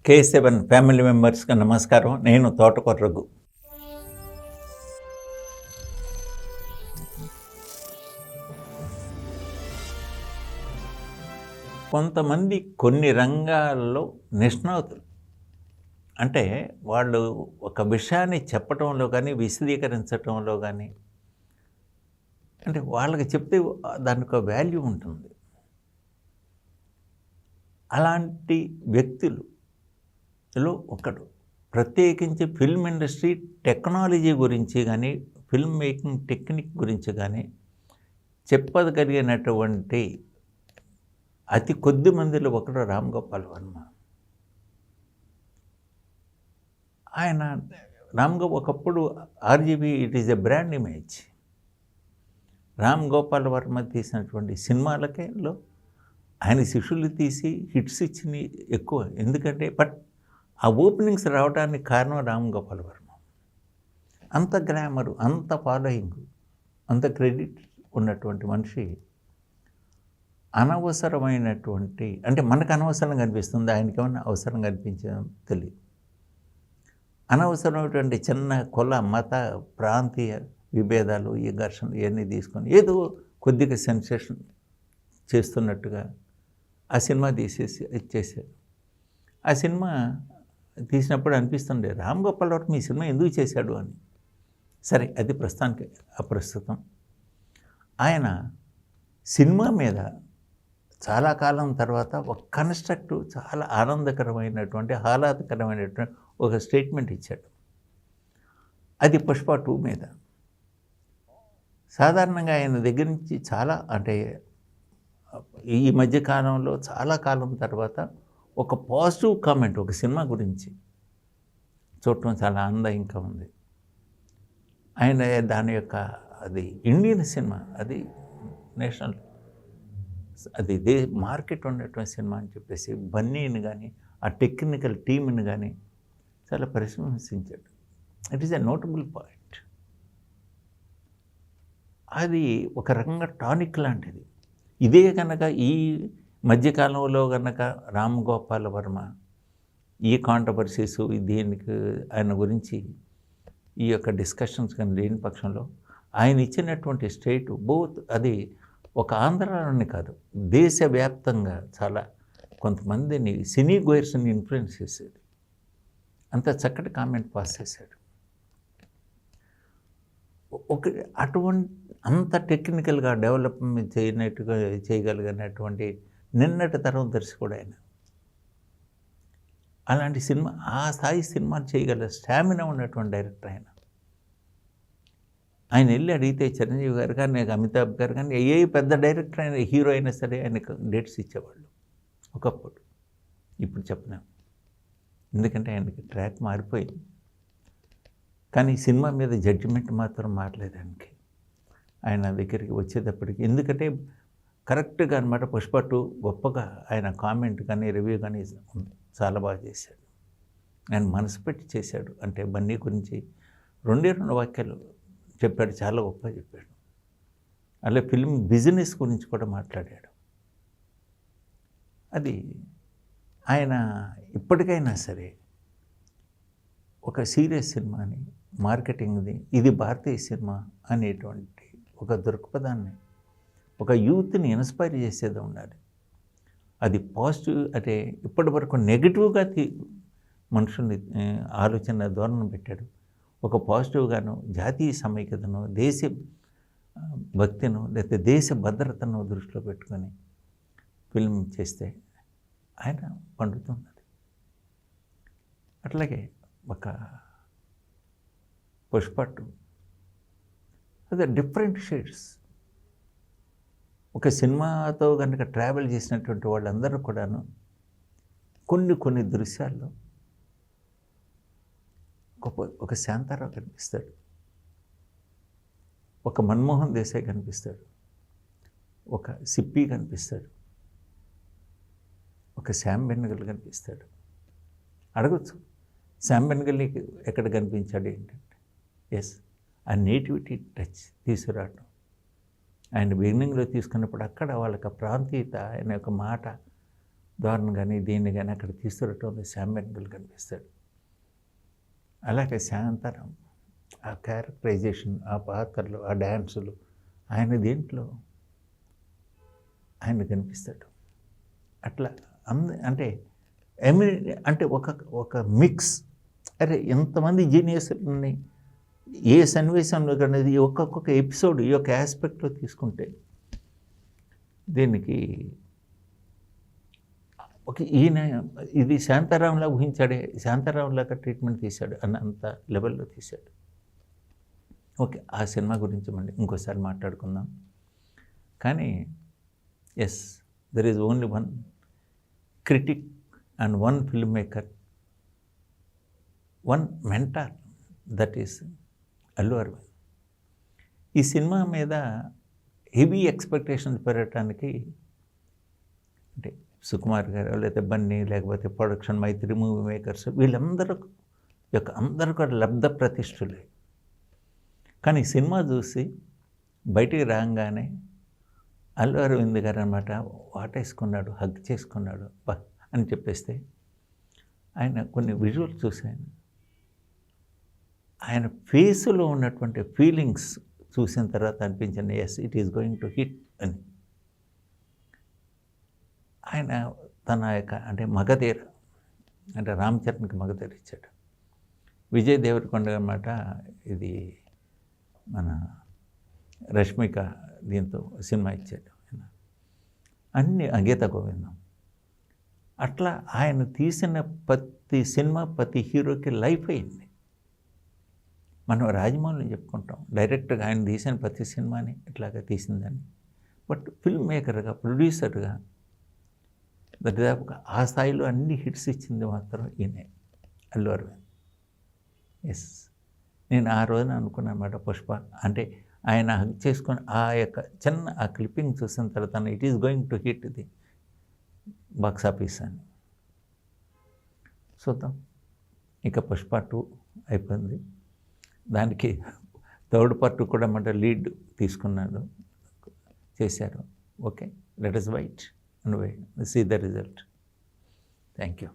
K7 family మెంబర్స్కి నమస్కారం. నేను తోటకూర రఘు. కొంతమంది కొన్ని రంగాల్లో నిష్ణాతులు. అంటే వాళ్ళు ఒక విషయాన్ని చెప్పటంలో కానీ, విశదీకరించటంలో కానీ, అంటే వాళ్ళకి చెప్తే దానికి ఒక వాల్యూ ఉంటుంది. అలాంటి వ్యక్తులలో ఒకడు. ప్రత్యేకించి ఫిల్మ్ ఇండస్ట్రీ టెక్నాలజీ గురించి కానీ, ఫిల్మ్ మేకింగ్ టెక్నిక్ గురించి కానీ చెప్పగలిగినటువంటి అతి కొద్ది మందిలో ఒకడు రామ్ గోపాల్ వర్మ. ఆయన ఒకప్పుడు RGV it is a brand image. Ram Gopal Varma తీసినటువంటి సినిమాలకేలో ఆయన శిష్యులు తీసి హిట్స్ ఇచ్చినవి ఎక్కువ. ఎందుకంటే ఆ ఓపెనింగ్స్ రావడానికి కారణం రామ్ గోపాల్ వర్మ. అంత గ్లామరు, అంత ఫాలోయింగ్, అంత క్రెడిట్ ఉన్నటువంటి మనిషి అనవసరమైనటువంటి, అంటే మనకు అనవసరంగా అనిపిస్తుంది, ఆయనకి ఏమన్నా అవసరంగా అనిపించడం తెలియదు. అనవసరమైనటువంటి చిన్న కుల మత ప్రాంతీయ విభేదాలు, ఈ ఘర్షణలు ఇవన్నీ తీసుకొని ఏదో కొద్దిగా సెన్సేషన్ చేస్తున్నట్టుగా ఆ సినిమా తీసేసి ఇచ్చేసాడు. ఆ సినిమా తీసినప్పుడు అనిపిస్తుండే రామ్ గోపాల్ వర్మ ఈ సినిమా ఎందుకు చేశాడు అని. సరే, అది ప్రస్తుతానికి అప్రస్తుతం. ఆయన సినిమా మీద చాలా కాలం తర్వాత ఒక కన్స్ట్రక్టివ్, చాలా ఆనందకరమైనటువంటి, ఆహ్లాదకరమైనటువంటి ఒక స్టేట్మెంట్ ఇచ్చాడు. అది పుష్ప 2 మీద. సాధారణంగా ఆయన దగ్గర నుంచి చాలా, అంటే ఈ మధ్యకాలంలో చాలా కాలం తర్వాత ఒక పాజిటివ్ కామెంట్ ఒక సినిమా గురించి చూడటం చాలా ఆనందంగా ఉంది. ఆయన దాని యొక్క అది ఇండియన్ సినిమా, అది నేషనల్, అది మార్కెట్ ఉన్నటువంటి సినిమా అని చెప్పేసి బన్నీని కానీ, ఆ టెక్నికల్ టీమ్ని కానీ చాలా ప్రశంసించాడు. It is a notable point. అది ఒక రకంగా టానిక్ లాంటిది. ఇదే కనుక ఈ మధ్యకాలంలో కనుక రామ్ గోపాల్ వర్మ ఈ కాంట్రవర్సీస్, దీనికి ఆయన గురించి ఈ యొక్క డిస్కషన్స్ కానీ లేని పక్షంలో ఆయన ఇచ్చినటువంటి స్టేట్ బోత్, అది ఒక ఆంధ్రాలోనే కాదు, దేశవ్యాప్తంగా చాలా కొంతమందిని సినీ గోయర్స్ని ఇన్ఫ్లుయెన్స్ చేసేది. అంత చక్కటి కామెంట్ పాస్ చేశాడు. ఒక అటువంటి అంత టెక్నికల్గా డెవలప్మెంట్ చేయగలిగినటువంటి నిన్నటి తరం దర్శకుడు ఆయన. అలాంటి సినిమా, ఆ స్థాయి సినిమాలు చేయగల స్టామినా ఉన్నటువంటి డైరెక్టర్ ఆయన. ఆయన వెళ్ళి అడిగితే చిరంజీవి గారు కానీ, అమితాబ్ గారు కానీ, ఏ పెద్ద డైరెక్టర్ అయినా, హీరో అయినా సరే ఆయనకు డేట్స్ ఇచ్చేవాళ్ళు ఒకప్పుడు. ఇప్పుడు చెప్పలేం, ఎందుకంటే ఆయనకి ట్రాక్ మారిపోయింది. కానీ సినిమా మీద జడ్జిమెంట్ మాత్రం మారలేదు ఆయనకి. ఆయన దగ్గరికి వచ్చేటప్పటికి, ఎందుకంటే కరెక్ట్గా అనమాట పుష్ప 2 గొప్పగా ఆయన కామెంట్ కానీ, రివ్యూ కానీ చాలా బాగా చేశాడు. ఆయన మనసు పెట్టి చేశాడు. అంటే బన్నీ గురించి 2 వాక్యాలు చెప్పాడు, చాలా గొప్పగా చెప్పాడు. అలా ఫిల్మ్ బిజినెస్ గురించి కూడా మాట్లాడాడు. అది ఆయన ఇప్పటికైనా సరే ఒక సీరియస్ సినిమాని, మార్కెటింగ్ది, ఇది భారతీయ సినిమా అనేటువంటి ఒక దృక్పథాన్ని, ఒక యూత్ని ఇన్స్పైర్ చేసేది ఉండాలి. అది పాజిటివ్, అంటే ఇప్పటి వరకు నెగిటివ్గా మనుషుల్ని ఆలోచన ధోరణి పెట్టాడు. ఒక పాజిటివ్గాను, జాతీయ సమైక్యతను, దేశ భక్తిను, లేకపోతే దేశ భద్రతను దృష్టిలో పెట్టుకొని ఫిల్మ్ చేస్తే ఆయన పండుతున్నది. అట్లాగే ఒక పుష్ప 2 అదే డిఫరెంట్ షేడ్స్. ఒక సినిమాతో కనుక ట్రావెల్ చేసినటువంటి వాళ్ళందరూ కూడాను కొన్ని దృశ్యాల్లో ఒక శాంతారావు కనిపిస్తాడు, ఒక మన్మోహన్ దేశాయ్ కనిపిస్తాడు, ఒక సిప్పి కనిపిస్తాడు, ఒక శ్యామ్ బెనగల్ కనిపిస్తాడు. అడగచ్చు, శ్యామ్ బెనగల్కి ఎక్కడ కనిపించాడు ఏంటంటే, ఎస్, ఆ నేటివిటీ టచ్ తీసుకురావటం. ఆయన బిగినింగ్లో తీసుకున్నప్పుడు అక్కడ వాళ్ళకి ప్రాంతీయత, ఆయన యొక్క మాట, ధోరణి కానీ దీన్ని కానీ అక్కడ తీసుకురావటంలో శామ్ బెనగల్ కనిపిస్తాడు. అలాగే శాంతారాం ఆ క్యారెక్టరైజేషన్, ఆ పాత్రలు, ఆ డ్యాన్సులు, ఆయన దీంట్లో ఆయన కనిపిస్తాడు. అట్లా అంటే అంటే ఒక మిక్స్. అరే ఎంతమంది జీనియస్ని ఏ సన్నివేశంలో అనేది ఒక్కొక్క ఎపిసోడ్ ఈ యొక్క ఆస్పెక్ట్లో తీసుకుంటే దీనికి ఈయన ఇది శాంతారాంలా ఊహించాడే, శాంతారాంలాగా ట్రీట్మెంట్ తీశాడు అన్నంత లెవెల్లో తీశాడు. ఓకే, ఆ సినిమా గురించి మళ్ళీ ఇంకోసారి మాట్లాడుకుందాం. కానీ yes, there is only one critic and one film maker, one mentor, that is Allu Aravind. ఈ సినిమా మీద హెవీ ఎక్స్పెక్టేషన్స్ పెరగటానికి అంటే సుకుమార్ గారు, లేకపోతే బన్నీ, లేకపోతే ప్రొడక్షన్ మైత్రి, మూవీ మేకర్స్, వీళ్ళందరూ కూడా లబ్ధ ప్రతిష్ఠులే. కానీ సినిమా చూసి బయటికి రాగానే అల్లు అరవింద్ గారు అనమాట వాటేసుకున్నాడు, హగ్ చేసుకున్నాడు బా అని చెప్పేస్తే ఆయన కొన్ని విజువల్స్ చూశాను. ఆయన ఫేస్లో ఉన్నటువంటి ఫీలింగ్స్ చూసిన తర్వాత అనిపించింది, yes it is going to hit అని. ఆయన తన యొక్క అంటే మగధీర అంటే రామ్ చరణ్కి మగధీర ఇచ్చాడు. విజయ్ దేవరకొండ అన్నమాట ఇది మన రష్మిక దీంతో సినిమా ఇచ్చాడు. అన్ని గీత గోవిందం. అట్లా ఆయన తీసిన ప్రతి సినిమా ప్రతి హీరోకి లైఫ్ అయింది. మనం రాజమౌళిని చెప్పుకుంటాం డైరెక్ట్గా ఆయన తీసిన ప్రతి సినిమాని ఇట్లాగా తీసిందని. బట్ ఫిల్మ్ మేకర్గా, ప్రొడ్యూసర్గా దాదాపుగా ఆ స్థాయిలో అన్ని హిట్స్ ఇచ్చింది మాత్రం ఈయనే, అల్లు అరవింద్. ఎస్, నేను ఆ రోజున అనుకున్నాను అన్నమాట, పుష్ప అంటే ఆయన హగ్ చేసుకొని ఆ యొక్క చిన్న ఆ క్లిప్పింగ్ చూసిన తర్వాత it is going to hit the box office అని. చూద్దాం. ఇక పుష్ప 2 అయిపోయింది. దానికి థర్డ్ పార్ట్ కూడా మన లీడ్ తీసుకున్నాడు, చేశారు. Okay, let us wait and wait, see the result. Thank you.